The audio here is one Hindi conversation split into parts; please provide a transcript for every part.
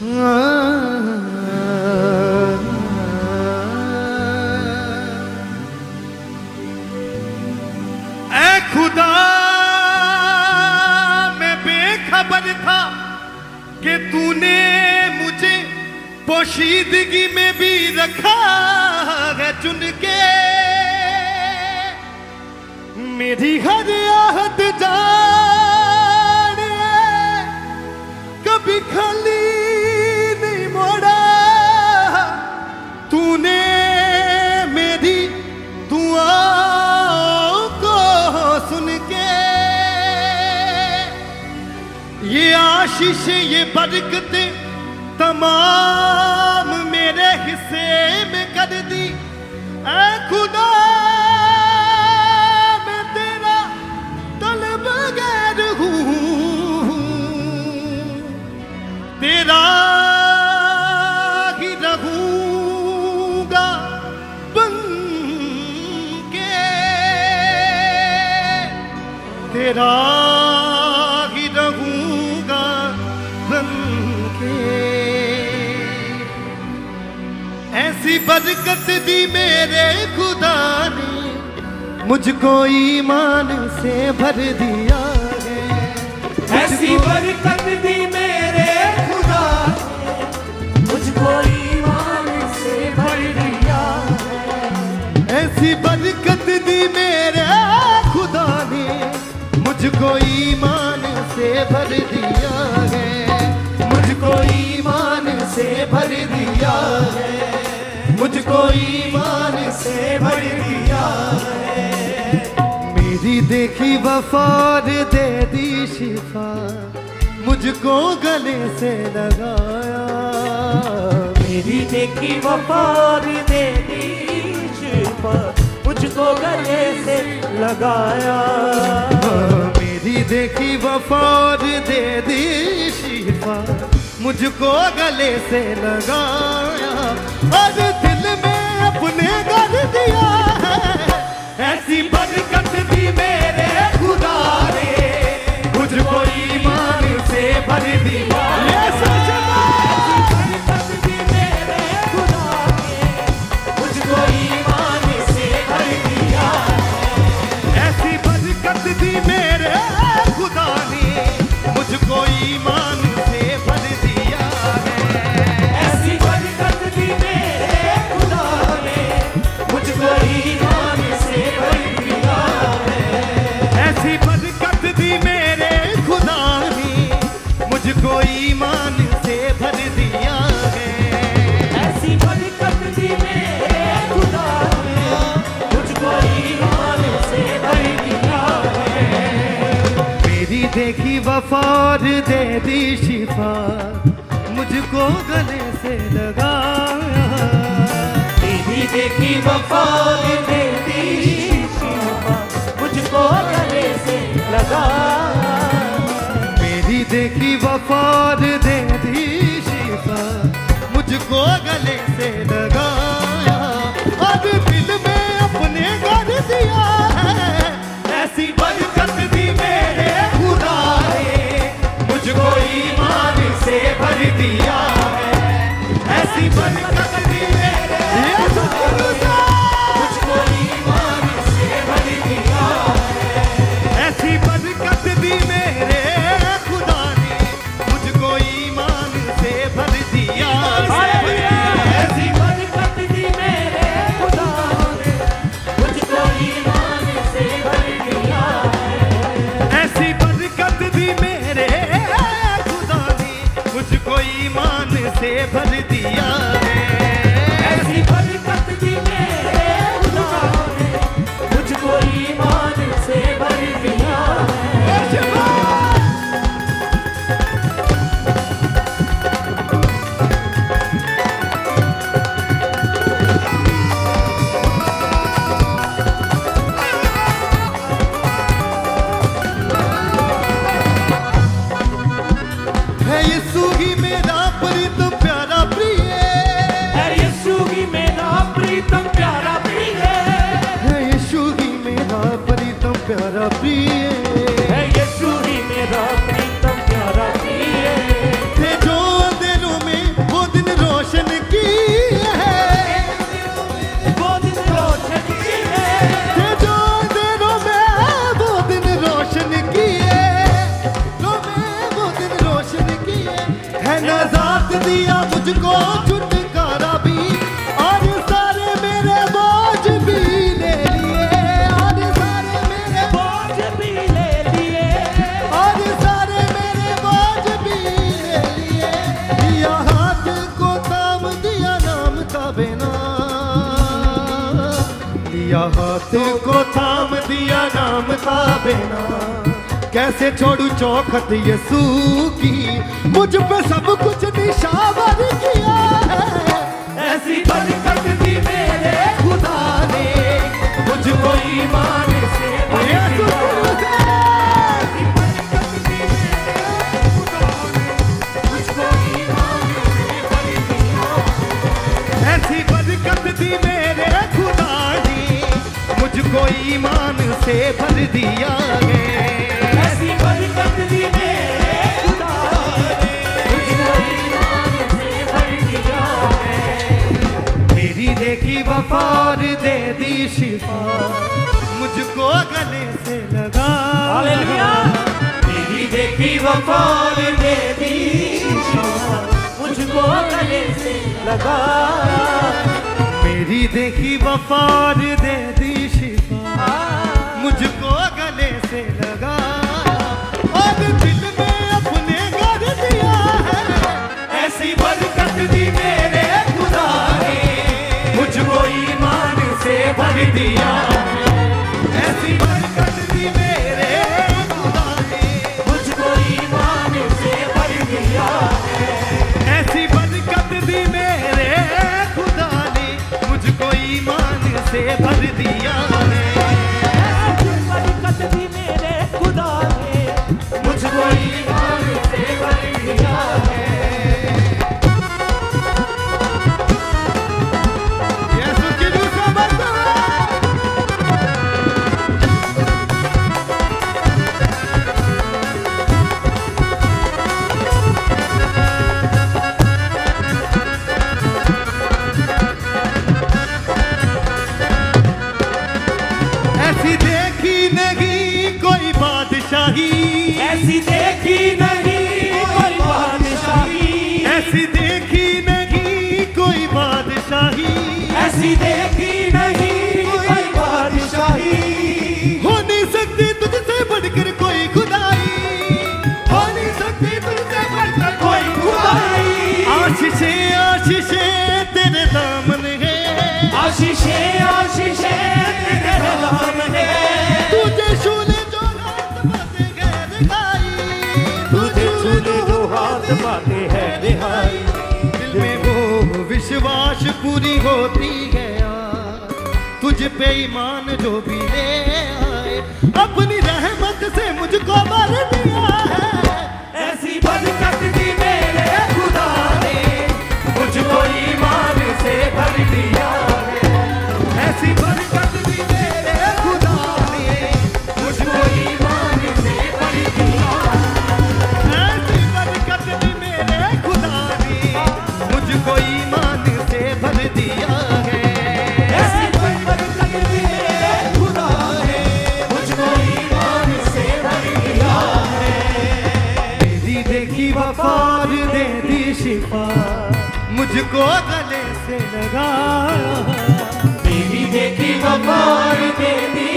ऐ खुदा मैं बेखबर था कि तूने मुझे पोशीदगी में भी रखा है चुन के। मेरी हर आहट जाने कभी खाली नहीं मोड़ा। तूने मेरी दुआओं को सुन के ये आशीष ये बरकतें तमाम मेरे हिस्से में कर दी। ऐ खुदा मैं तेरा तलबगार हूँ, तेरा ही रहूंगा बन के, तेरा ही रहूंगा बन के। ऐसी बरकत दी मेरे खुदा ने मुझको ईमान से भर दिया है। ऐसी बरकत दी मेरे खुदा ने मुझको ईमान से भर दिया है। ऐसी बरकत दी मेरे खुदा ने मुझको ईमान से भर दिया है। मुझको ईमान से भर दिया है। मुझको ईमान से भर दिया है। मेरी देखी वफार दे दी शिफा, मुझको गले से लगाया। मेरी देखी वफार दे दी शिफा, मुझको गले से लगाया। मेरी देखी वफार दे दी शिफा, मुझको गले से लगाया और दिल में अपने कर दिया है। ऐसी बरकत दी मेरे खुदा ने मुझको ईमान से भर दिया। बरकत दी मेरे खुदा ने मुझको ईमान से भर दिया। ऐसी बरकत दी मेरे खुदा ने मुझको ईमान से भर दिया है। ऐसी बरकत दी मेरे खुदा ने मुझको ईमान से भर दिया है। ऐसी बरकत दी मेरे खुदा ने मुझको ईमान से भर दिया है। ऐसी बरकत दी मेरे खुदा ने मुझको ईमान से भर दिया है। मेरी देखी वफार दे दी शिफा, मुझको गले से लगाया। तेरी देखी वफार दे दी शिफा, मुझको गले से लगाया। मेरी देखी वफार दे दी शिफा, मुझको गले से लगाया और दिल में अपने कर दिया है। ऐसी बरकत दी मेरे खुदा ने मुझको ईमान से भर दिया है। ऐसी बरकत दी मेरे खुदा ने मुझको ईमान से भर दिया है। ऐसी बरकत दी मेरे खुदा ने मुझको ईमान से भर दिया है। ऐसी बरकत दी मेरे खुदा ने मुझको ईमान से भर दिया है। ऐसी बरकत दी मेरे खुदा ने मुझको ईमान से भर दिया है। ऐसी बरकत दी मेरे खुदा ने मुझको ईमान से भर दिया है। है यीशु ही मेरा प्रीत प्यारा प्रिय। है नजात दिया मुझको छुटकारा भी, और सारे मेरे बोझ भी ले लिए, और सारे मेरे बोझ भी ले लिए, और सारे मेरे बोझ भी ले लिए। दिया हाथ को थाम दिया नाम का बिना, दिया हाथ को थाम दिया नाम का बिना। कैसे छोड़ू चौखट यसू की, मुझ पे सब कुछ निशावर किया है। ऐसी बरकत दी मेरे खुदा ने, मुझको ईमान से भर यसू दिया। ऐसी बरकत दी मेरे खुदा ने, मुझको ईमान से भर दिया। ऐसी बरकत दी मेरे खुदा ने, मुझको ईमान से भर दिया है। मेरी देखी वफा और दे दी शिफा, मुझको गले से लगा। हालेलुया। मेरी देखी वफा और दे दी शिफा, मुझको गले से लगा। मेरी देखी वफा और दे दी शिफा, मुझको गले से लगा। और दिल में अपने घर दिया है। ऐसी बरकत दी मेरे खुदा ने, मुझको ईमान से भर दिया। ऐसी बरकत दी मेरे खुदा ने, मुझको ईमान से भर दिया। ऐसी बरकत दी मेरे खुदा ने, मुझको ईमान से भर दिया है। बरकत दी मेरे खुदा ने, मुझको ईमान से भर दिया है। यीशु की दूसरा बरकत। ऐसी देखी नहीं कोई बादशाही, ऐसी देखी नहीं कोई बादशाही, ऐसी देखी नहीं कोई बादशाही, ऐसी देखी नहीं कोई बादशाही। हो नहीं सकती तुझसे बढ़कर कोई खुदाई, हो नहीं सकती तुझसे बढ़कर कोई खुदाई। आशीषें आशीषें तेरे दामन है, आशीषें आशीषें तेरे नाम है। तुझे छूने जो हाथ पाते हैं रिहाई, तुझे छूने जो हाथ पाते हैं रिहाई। दिल में वो विश्वास पूरी होती है यार, तुझ पे ईमान जो भी ले आए, अपनी रहमत से मुझको भर दिया है। ऐसी बरकत दी मेरे खुदा ने, मुझको ईमान से भर दिया है। ऐसी बरकत दी मेरे खुदा ने, मुझको ईमान से भर दिया। ऐसी बरकत दी मेरे खुदा ने, मुझको ईमान से भर दिया है। ऐसी बरकत दी मेरे खुदा ने, मुझको ईमान से भर दिया है। मेरी देखी वफा और दे दी शिफा, मुझको गले से लगा। मेरी देखी वफा और दे दी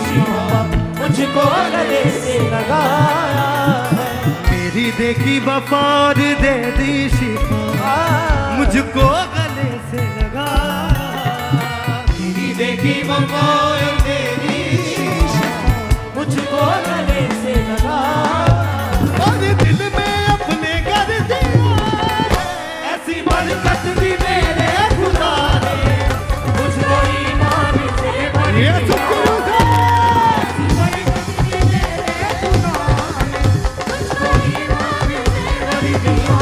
शिफा, मुझको गले से लगाया है। मेरी देखी वफा और दे दी शिफा, मुझको गले से लगा। मेरी देखी वफा और दे दी शिफा, मुझको गले से लगाया। और दिल में अपने घर दिया है। ऐसी बरकत दी मेरे खुदा ने, मुझको ईमान से भर ये दिया। सुकून है। ऐसी बरकत दी मेरे खुदा ने, मुझको ईमान से भर दिया।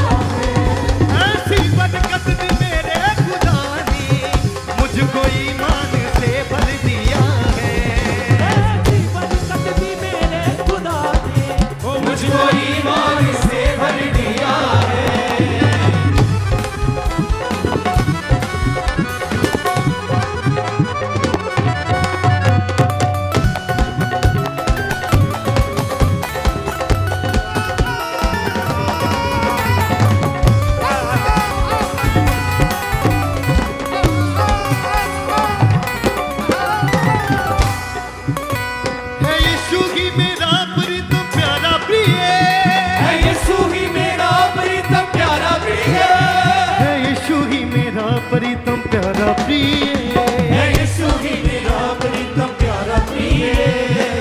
ऐसी बरकत दी मेरे खुदा ने, मुझको ईमान से भर दिया प्यारा प्रिय है यीशु ही मेरा प्रीतम प्यारा प्रिय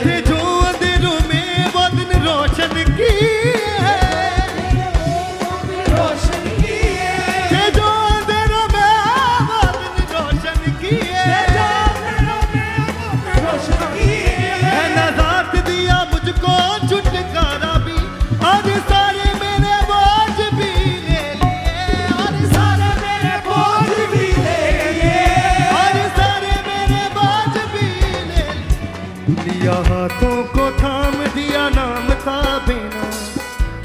थे जो अंधेरों में वो दिन रोशन किए रोशन किए थे जो अंधेरों में वो दिन रोशन किए रोशन किए है नजात दिया मुझको छुटकारा भी और सारे मेरे बोझ भी ले लिए और सारे मेरे बोझ भी ले लिए और सारे मेरे बोझ भी ले लिया हाथों को थाम दिया नाम था बिना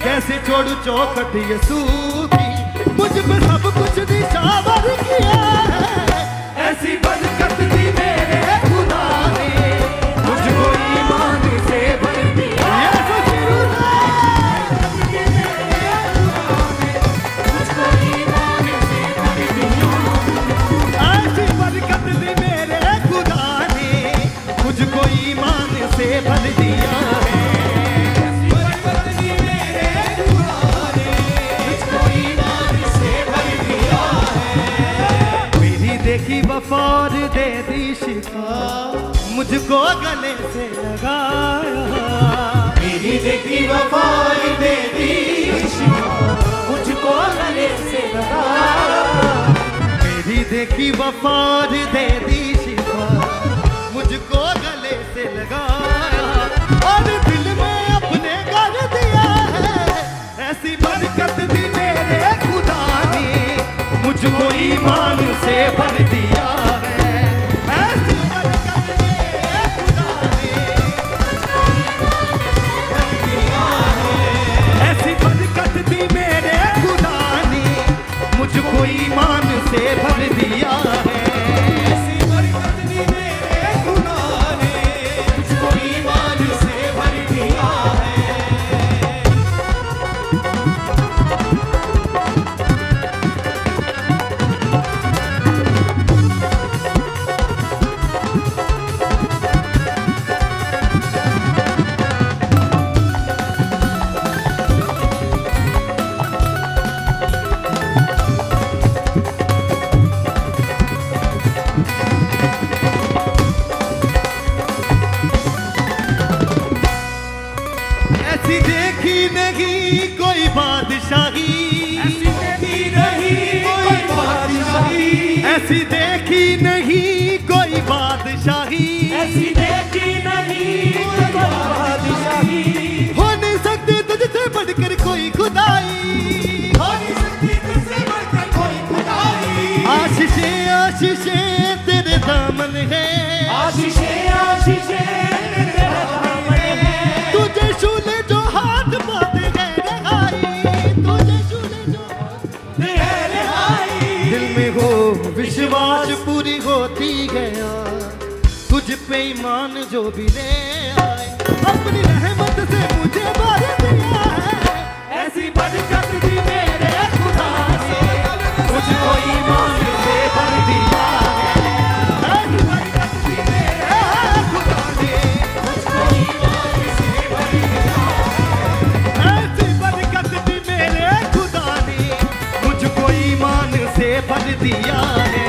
कैसे छोड़ू चौखट यीशु की मुझ पे सब कुछ निशावर किया है ऐसी बरकत दी मेरे खुदा ने मुझको ईमान से भर दिया यीशु की मुझको ईमान से भर दिया ऐसी बरकत दी मेरे खुदा ने मुझको ईमान से भर दिया है बरकत दी मेरे खुदा ने मुझको ईमान से भर दिया मेरी देखी वफा और दे दी शिफा मुझको गले से लगाया मेरी देखी वफा दे दी मुझको गले से लगा मेरी देखी वफा और दे दी शिफा मुझको गले से लगाया और दिल में अपने कर दिया है ऐसी बरकत दी मेरे खुदा ने मुझको ईमान से भर दिया है ऐसी बरकत मेरे खुदा ने ऐसी बरकत दी मेरे खुदा ने मुझको ईमान से भर दिया है ऐसी बरकत दी मेरे खुदा ने मुझको ईमान से भर दिया है ऐसी देखी नहीं कोई बादशाही ऐसी देखी नहीं कोई बादशाही ऐसी देखी नहीं कोई बादशाही ऐसी देखी नहीं कोई बादशाही हो नहीं सकती तुझसे बढ़कर कोई खुदाई हो नहीं सकती तुझसे बढ़कर कोई खुदाई आशीषें आशीषें तेरे दामन है आशीषें तेरा दामन है तुझे छूले जो हाथ बांधे गए रहाई तुझे छूले जो है रिहाई दिल में हो विश्वास पूरी होती गया तुझ पे ईमान जो भी ले आए अपनी रहमत से मुझे भर दिया है ऐसी बरकत दी मेरे खुदा ने मुझको ईमान से भर दिया ऐसी बरकत दी मेरे खुदा ने मुझको ईमान से भर दिया ऐसी बरकत दी मेरे खुदा ने मुझको ईमान से भर दिया है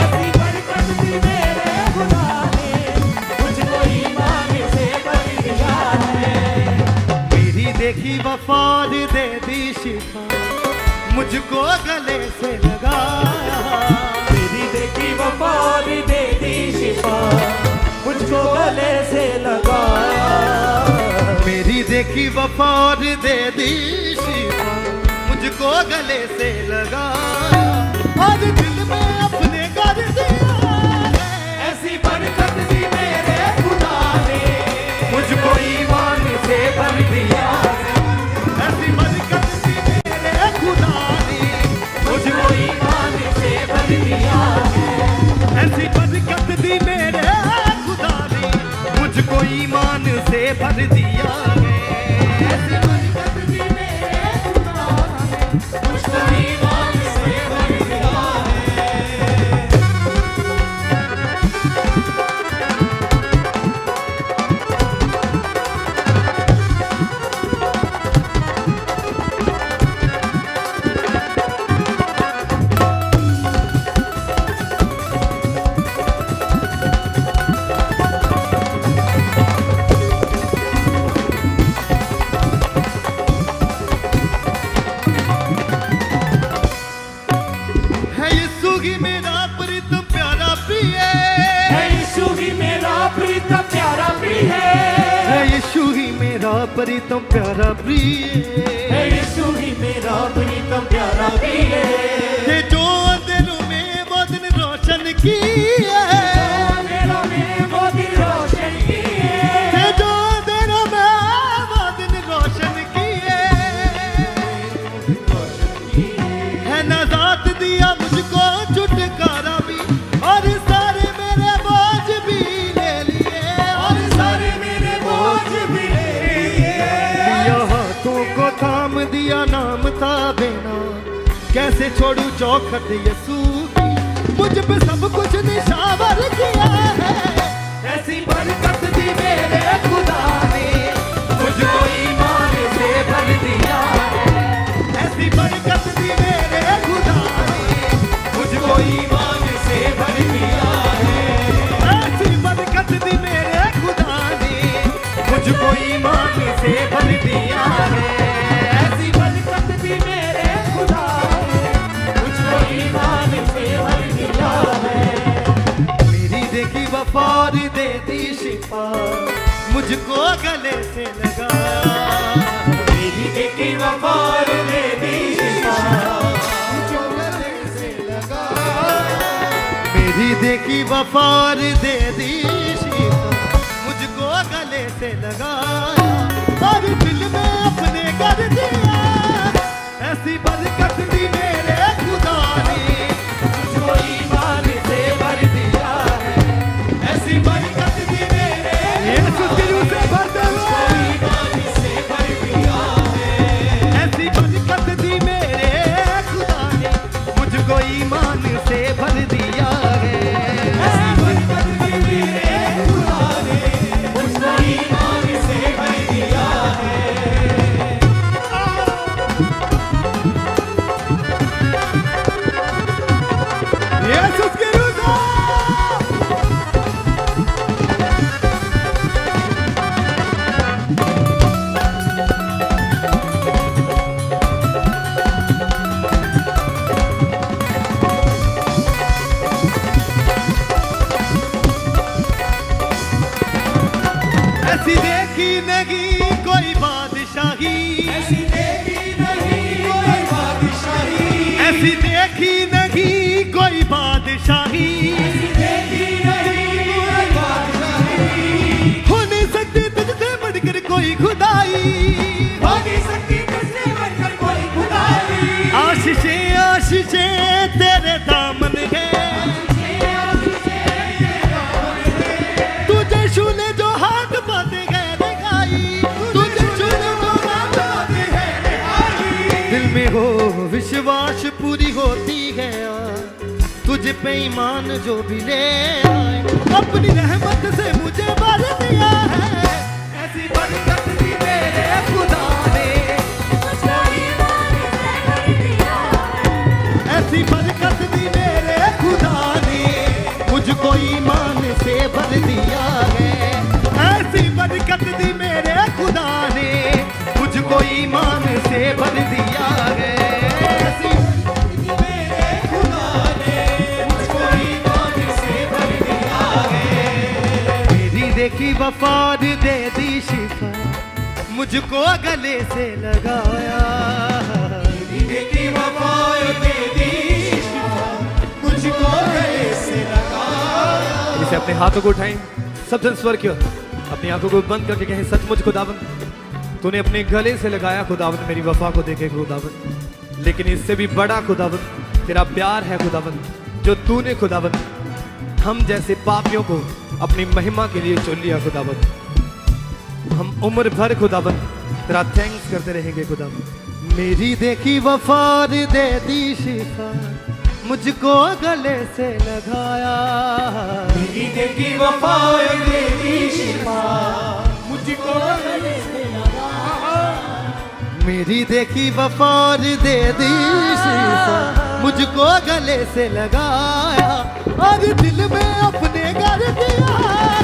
ऐसी बरकत दी मेरे खुदा ने मुझको ईमान से भर दिया है मेरी देखी वफा दे दी शिफा मुझको गले से लगाया मेरी देखी वफा दे दी शिफा मुझको गले से लगाया मेरी देखी वफा दे दी शिफा मुझको गले से लगाया और दिल में अपने कर दिया है ऐसी बरकत दी मेरे खुदा ने मुझको ईमान से भर दिया ऐसी बरकत दी मेरे खुदा ने मुझको ईमान से भर दिया ऐसी बरकत दी मेरे खुदा ने मुझको ईमान से भर दिया है ऐसी बरकत दी मेरे खुदा ने मुझको ईमान से भर दिया प्रीतम प्यारा प्रिय है यीशु ही मेरा प्रीतम प्यारा प्रिय ते जो अंधेरों में वो दिन रोशन किए अंधेरों में वो दिन रोशन किए ते जो अंधेरों में वो दिन रोशन किए है नजात दिया मुझको छुटकारा भी और सारे मेरे बोझ भी ले लिए और सारे मेरे बोझ भी ले लिए दिया हाथों को थाम दिया नाम था बेना कैसे छोड़ू चौखट यीशु की मुझ पे सब कुछ निशावर किया है ऐसी बरकत दी मेरे खुदा ने मुझको ईमान से भर दिया ऐसी बरकत दी मेरे खुदा ने मुझको ईमान से भर दिया ऐसी बरकत दी मेरे खुदा ने मुझको ईमान से भर दिया है ऐसी बरकत दी मेरे खुदा ने मुझको ईमान से भर दिया है मेरी देखी वफार दे दी शिफा मुझको गले से लगा मेरी देखी वफार दे दी शिफा मेरी देखी वफार दे दी शिफा मुझको गले से लगा और दिल में अपने कर दिया ऐसी बरकत दी मेरे खुदा ने मुझको ईमान से भर दिया है ऐसी बरकत दी मेरे यीशु के रूह से भर दे ईमान से भर दिया है ऐसी बरकत दी मेरे खुदा ने मुझको ईमान से भर दिया है ऐसी बरकत दी मेरे खुदा ने मुझको ईमान से भर दिया है यीशु के रूह से ऐसी देखी नहीं कोई बादशाही ऐसी देखी नहीं कोई बादशाही ऐसी देखी नहीं कोई बादशाही ऐसी देखी नहीं कोई बादशाही हो नहीं सकती तुझसे बढ़कर कोई खुदाई हो नहीं सकती तुझसे बढ़कर कोई खुदाई आशीषें आशीषें तेरे दामन है तुझे छूने जो हाथ बातें है दिखाई तुझे छूने जो हाथ बातें है दिखाई दिल में हो विश्वास पूरी होती है तुझ पे ईमान जो भी ले आए अपनी रहमत से मुझे भर दिया है ऐसी बरकत दी मेरे खुदा ने मुझको ईमान से भर दिया है ऐसी बरकत दी मेरे खुदा ने मुझको ईमान से भर दिया है ऐसी बरकत दी मेरे खुदा ने मुझको ईमान से भर दिया है ऐसी बरकत दी मेरे खुदा ने मुझको ईमान से भर दिया है मेरी देखी वफार दे दी शिफा मुझको गले से लगाया देखी वफार दे दी शिफा मुझको गले से लगाया इसे अपने हाथों को उठाएं सब जन स्वर क्यों अपनी आंखों को बंद करके कहें सचमुच खुदावंद तूने अपने गले से लगाया खुदावंद मेरी वफा को देखे खुदावंद लेकिन इससे भी बड़ा खुदावंद तेरा प्यार है खुदावंद जो तूने खुदावंद हम जैसे पापियों को अपनी महिमा के लिए चुन लिया खुदावंद हम उम्र भर खुदावंद तेरा थैंक्स करते रहेंगे खुदावंद मेरी देखी वफार दे दी शिफा मुझको गले से लगाया मेरी देखी वफार दे दी शिफा मुझको गले से लगाया मेरी देखी वफार दे दी शिफा मुझको गले से लगाया और दिल में अपने कर दिया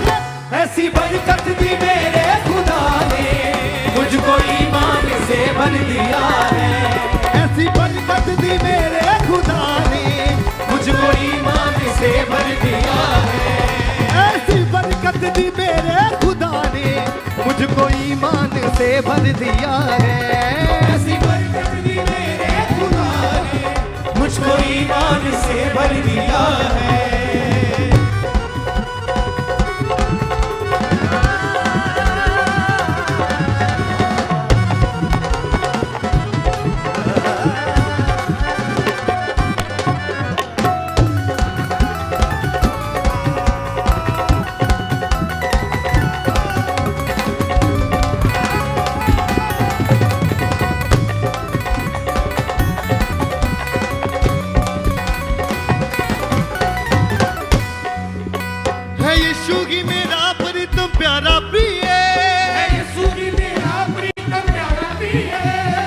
है ऐसी बरकत दी मेरे खुदा ने मुझको ईमान से भर दिया है ऐसी बरकत दी मेरे खुदा ने मुझको ईमान से भर दिया है ऐसी बरकत दी मेरे खुदा ने मुझको ईमान से भर दिया है। ऐसी बरकत दी मेरे खुदा ने मुझको ईमान से भर दिया है। है यीशु ही मेरा प्रीतम प्यारा प्रिय, यीशु ही मेरा प्रीतम प्यारा प्रिय,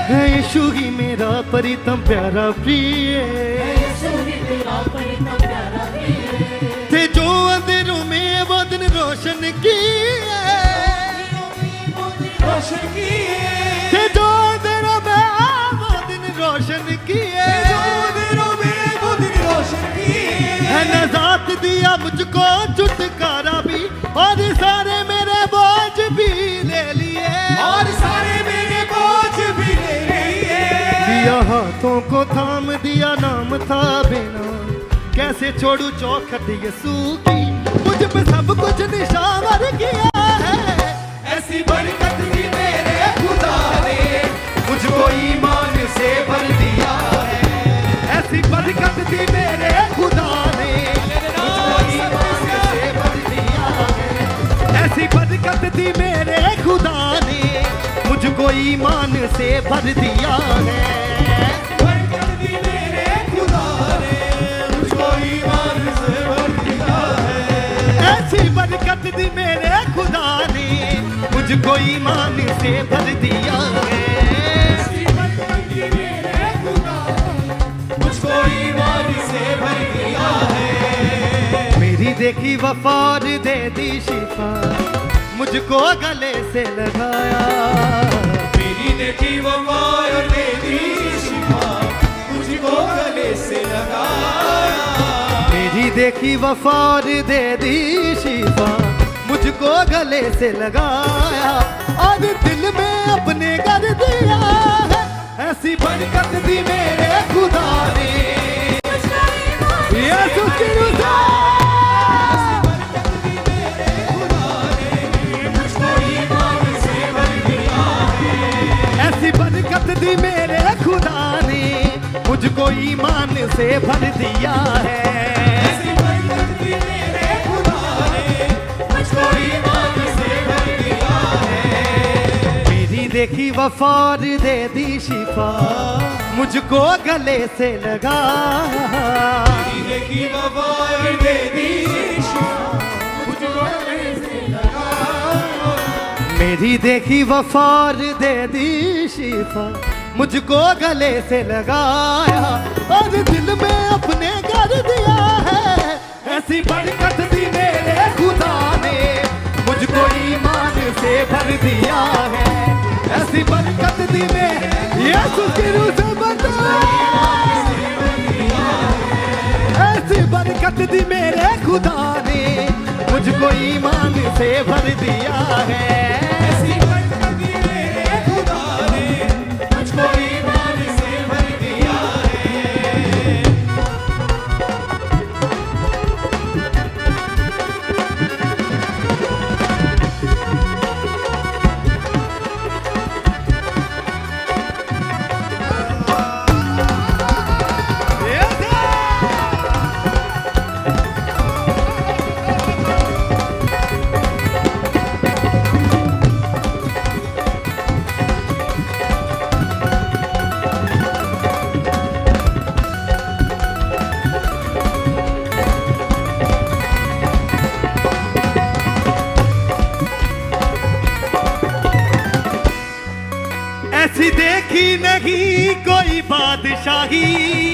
है यीशु ही मेरा प्रीतम प्यारा प्रिय। यीशु ही मेरा प्रीतम प्यारा प्रिय। थे जो अंधेरों में वो दिन रोशन किए, रोशन किए, थे जो अंधेरों में वो दिन रोशन किए, दिनों में वो दिन रोशन किए। है नजात दिया मुझको छुटकारा भी, और सारे मेरे बोझ भी ले लिए, और सारे मेरे बोझ भी ले लिए। दिया हाथों को थाम दिया नाम था बिना, कैसे छोड़ू चौखट यीशु की, मुझ पे सब कुछ निशावर किया है। ऐसी बरकत दी मेरे खुदा ने मुझको ईमान से भर दिया है। ऐसी बरकत दी मेरे खुदा ने मुझको ईमान से भर दिया है। ऐसी बरकत दी मेरे खुदा ने मुझको ईमान से भर दिया है। बरकत दी मेरे खुदा ने मुझको ईमान से भर दिया है। ऐसी बरकत दी मेरे खुदा ने मुझको ईमान से भर दिया है। ऐसी बरकत दी मेरे खुदा ने मुझको ईमान से भर दिया है। मेरी देखी वफार दे दी शिफा, मुझको गले से लगाया, मेरी देखी वफा और दे दी शिफा मुझको गले से लगाया। मेरी देखी वफार दे दी शिफा, मुझको गले से लगाया, और दिल में अपने कर दिया है। ऐसी बरकत दी मेरे खुदा ने यीशु की रूह ऐसी बरकत दी मेरे खुदा ने मुझको ईमान से भर दिया है। ऐसी बरकत दी मेरे खुदा ने मुझको ईमान से भर दिया है। मेरी देखी वफार दे दी शिफा, मुझको गले से लगाया, मेरी देखी वफा और दे दी शिफा मुझको गले से लगाया। मेरी देखी वफार दे दी शिफा, मुझको गले से लगाया, और दिल में अपने कर दिया है। ऐसी बरकत दी मेरे खुदा ने मुझको ईमान से भर दिया है। ऐसी बरकत दी मेरे यीशु की रूह से बचा, ऐसी बरकत दी मेरे खुदा ने मुझको ईमान से भर दिया है। ऐसी बरकत दी मेरे खुदा ने मुझको ईमान से भर दिया है। ऐसी देखी नहीं कोई बादशाही,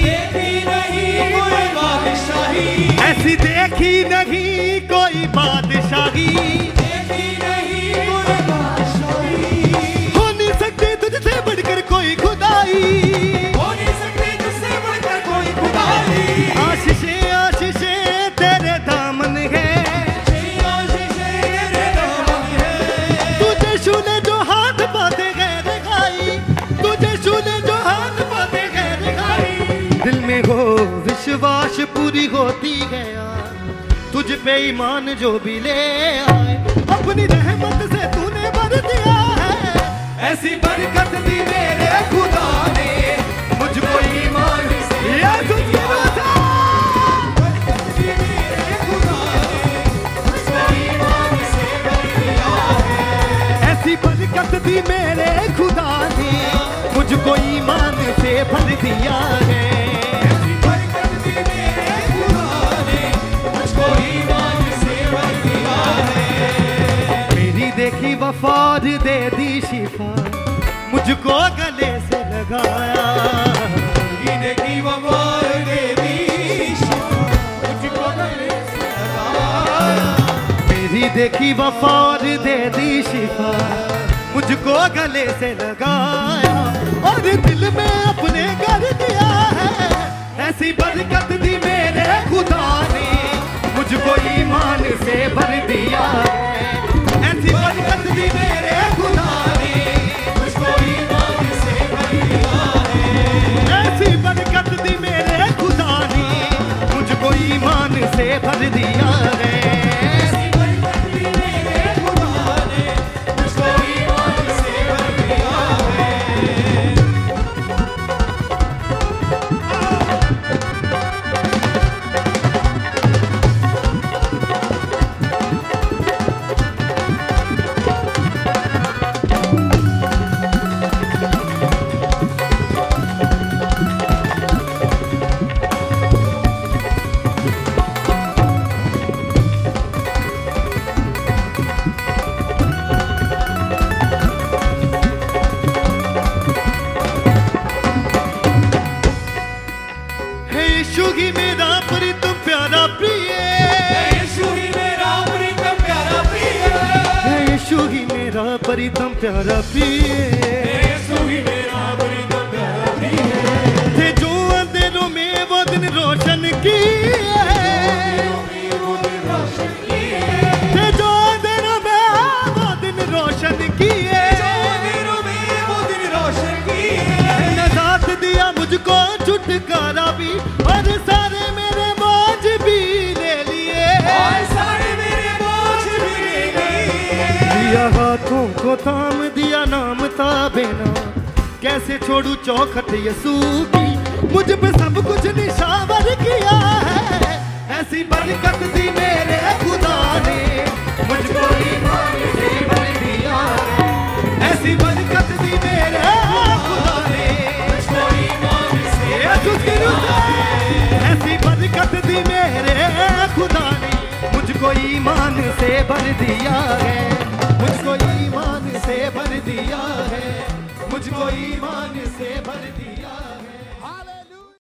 देखी नहीं कोई बादशाही, ऐसी देखी नहीं कोई बादशाही, देखी नहीं कोई बादशाही। हो नहीं सकती तुझसे बढ़कर कोई खुदाई, हो नहीं सकती तुझसे बढ़कर कोई खुदाई। आशीषें आशीषें तेरे दामन है, आशीषें तेरे दामन है। तुझे विश्वास पूरी होती है यार, तुझ पे ईमान जो भी ले आए, अपनी रहमत से तूने भर दिया है। ऐसी बरकत दी मेरे खुदा ने मुझको ईमान से या तुझकी बात है। बरकत दी मेरे खुदा ने मुझको ईमान से भर दिया है। ऐसी बरकत दी मेरे खुदा ने मुझको ईमान से भर दिया है। ऐसी बरकत दी मेरे खुदा ने मुझको ईमान से भर दिया है। मेरी देखी वफाद दे दी शिफा, मुझको गले से लगाया। मेरी देखी वफाद दे दी शिफा, मुझको गले से लगाया। मेरी देखी वफाद दे दी शिफा, मुझको गले से लगाया और दिल में अपने कर दिया है। ऐसी बरकत दी मेरे खुदा ने मुझको ईमान से भर दिया है। ऐसी बरकत दी मेरे खुदा ने मुझको ईमान से भर दिया है। ऐसी बरकत दी मेरे खुदा ने मुझको ईमान से भर दिया है। ऐसी बरकत दी मेरे खुदा ने मुझको ईमान से भर दिया है। हे यीशु ही मेरा प्रीतम प्यारा प्रिय, यीशु ही मेरा प्रीतम प्यारा प्रिय, हे यीशु ही मेरा प्रीतम प्यारा प्रिय। यीशु ही मेरा प्रीतम प्यारा प्रिय। थे जो अंधेरों में वो दिन रोशन किए, थे जो अंधेरों में वो दिन रोशन किए। नजात दिया मुझको छुटकारा भी और सारे मेरे बोझ भी ले लिए। दिया हाथों को थाम दिया नाम था बेना, कैसे छोड़ू चौखट यसू की, मुझ पे सब कुछ निशावर किया है। ऐसी बरकत दी मेरे खुदा ने मुझको ईमान से भर दिया है। ऐसी बरकत दी मेरे खुदा ने मुझको ईमान से भर दिया है। ऐसी बरकत दी मेरे खुदा ने मुझको ईमान से भर दिया है। मुझको ईमान से भर दिया है। मुझको ईमान से